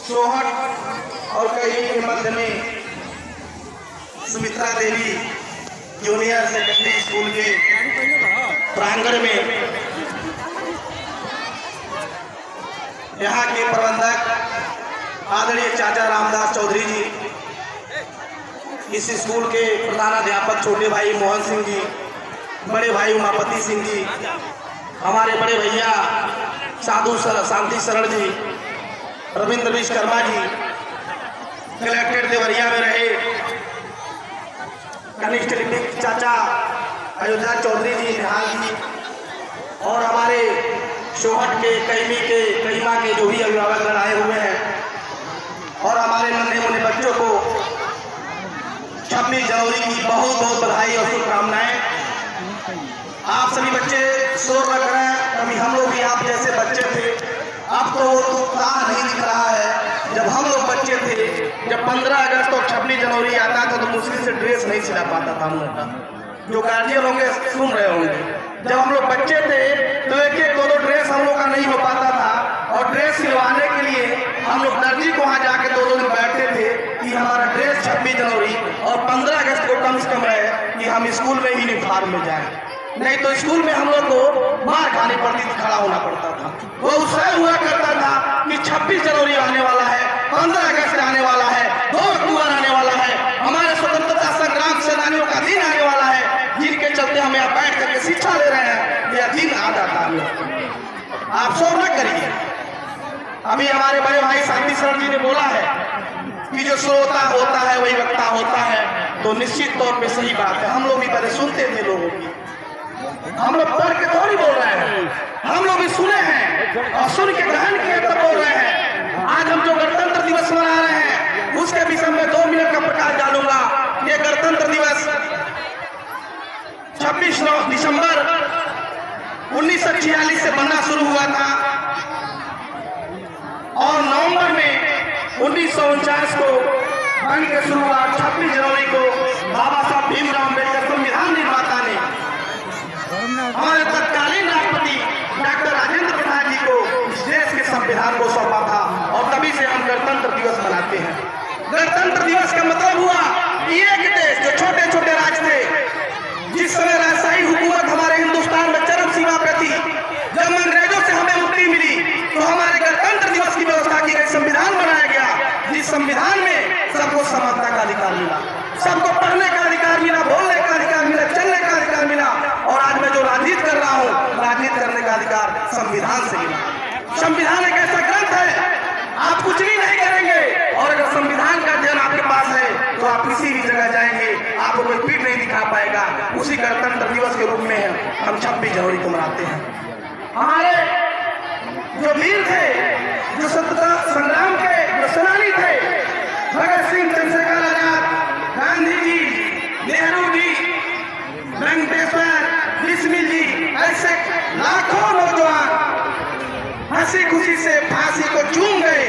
सोहट और कई के मध्य में सुमित्रा देवी जूनियर सेकेंडरी स्कूल के प्रांगण में यहाँ के प्रबंधक आदरणीय चाचा रामदास चौधरी जी, इस स्कूल के प्रधानाध्यापक छोटे भाई मोहन सिंह जी, बड़े भाई उमापति सिंह जी, हमारे बड़े भैया साधु शांति शरण जी, रविंद्र विश्वकर्मा जी, कलेक्ट्रेट देवरिया में रहे कनिष्ठ लिपिक चाचा अयोध्या चौधरी जी, निहाल जी, और हमारे सोहट के कईमा के जो भी अभिभावक आए हुए हैं, और हमारे नन्हे मुन्ने बच्चों को 26 जनवरी की बहुत बहुत बधाई और शुभकामनाएं। आप सभी बच्चे शोर न करें, कभी हम लोग भी आप जैसे बच्चे थे। अब तो उत्साह नहीं दिख रहा है। जब हम लोग बच्चे थे, जब 15 अगस्त और 26 जनवरी आता था तो मुश्किल से ड्रेस नहीं सिला पाता था हम लोग का। जो गार्जियन होंगे सुन रहे होंगे, जब हम लोग बच्चे थे तो एक एक दो ड्रेस हम लोग का नहीं हो पाता था, और ड्रेस सिलवाने के लिए हम लोग दर्जी को वहाँ जाके 2 दिन बैठते थे कि हमारा ड्रेस 26 जनवरी और 15 अगस्त को कम से कम रहे कि हम स्कूल में यूनिफॉर्म में जाएं, नहीं तो स्कूल में हम लोग को मार खानी पड़ती थी, खड़ा होना पड़ता था। वो उत्साह हुआ करता था कि 26 जनवरी आने वाला है, 15 अगस्त आने वाला है, 2 अक्टूबर आने वाला है, हमारे स्वतंत्रता संग्राम सेनानियों का दिन आने वाला है, जिनके चलते हम यहाँ बैठ करके शिक्षा ले रहे हैं। यह दिन आ जाता है। आप शोर न करिए। अभी हमारे बड़े भाई शांति शरण जी ने बोला है कि जो श्रोता होता है वही वक्ता होता है, तो निश्चित तौर पे सही बात है। हम लोग भी पहले सुनते थे लोगों की, हम लोग पढ़ के थोड़ी बोल रहे हैं, हम लोग भी सुने हैं और सुन के ग्रहण किए तब बोल रहे हैं। आज हम जो गणतंत्र दिवस मना रहे हैं उसके विषय में 2 मिनट का प्रकाश डालूंगा। ये गणतंत्र दिवस 26 दिसंबर 1946 से बनना शुरू हुआ था, और नवंबर में 1949 को बन के शुरुआत 26 जनवरी को बाबा साहब भीमराव अम्बेडकर संविधान निर्माता ने हमारे तत्कालीन राष्ट्रपति डॉक्टर राजेंद्र प्रसाद जी को इस देश के संविधान को सौंपा था, और तभी से हम गणतंत्र दिवस मनाते हैं। गणतंत्र दिवस का मतलब हुआ कि एक देश जो छोटे छोटे राज्य थे, जिस समय राजशाही हुकूमत हमारे हिंदुस्तान में चरम सीमा पे थी, जब अंग्रेजों से हमें मुक्ति मिली तो हमारे गणतंत्र दिवस की व्यवस्था की गई, संविधान बनाया गया, जिस संविधान में सबको समानता का अधिकार मिला, सबको पढ़ने का अधिकार मिला, बोलने का अधिकार मिला, चलने का अधिकार मिला। और आज मैं जो राजनीति कर रहा हूँ, राजनीति करने का अधिकार संविधान से मिला। संविधान एक ऐसा ग्रंथ है, आप कुछ भी नहीं करेंगे, और अगर संविधान का अध्ययन आपके पास है तो आप किसी भी जगह जाएंगे, आपको कोई पीठ नहीं दिखा पाएगा। उसी गणतंत्र दिवस के रूप में हम 26 जनवरी को मनाते हैं। हमारे जो वीर थे, जो स्वतंत्रता संग्राम के जो सेनानी थे, भगत सिंह, चंद्रशेखर आजाद, गांधी जी, नेहरू जी, वेंकटेश्वर बिस्मिल जी, ऐसे लाखों नौजवान हंसी खुशी से फांसी को चूम गए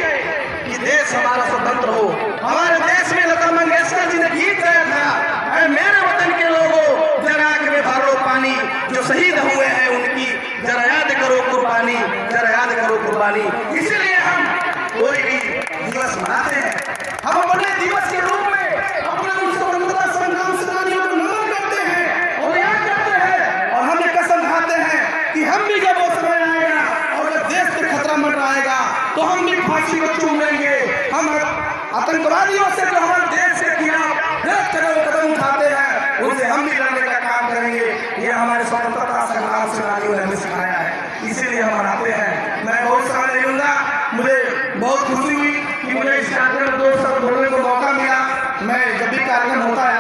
कि देश हमारा स्वतंत्र हो। हमारे देश में लता मंगेशकर जी ने गीत गाया था, ऐ मेरे वतन के लोगों जरा आंख में भर लो पानी, जो शहीद हुए हैं उनकी जरा याद करो कुर्बानी, जरा याद करो कुर्बानी। इसीलिए हम कोई भी दिवस मनाते हैं, हम अपने दिवस के रूप में अपने स्वतंत्रता संग्राम सेनानियों को नमन करते हैं और याद करते हैं, और हम ये कसम खाते हैं कि हम भी जब वो समय आएगा और जब देश पे खतरा मंडराएगा तो हम भी फांसी को चूम लेंगे। हम आतंकवादियों से जो हमारे देश के खिलाफ कदम उठाते हैं, उनसे हम भी लड़ने का काम करेंगे। ये हमारे स्वतंत्रता संग्राम सेनानियों ने हमें सिखाया है, इसीलिए हम मनाते हैं। मैं बहुत समय नहीं लूंगा, मुझे बहुत खुशी हुई कि मुझे इस कार्यक्रम में 2 शब्द बोलने को मौका मिला। मैं जब भी कार्यक्रम होता है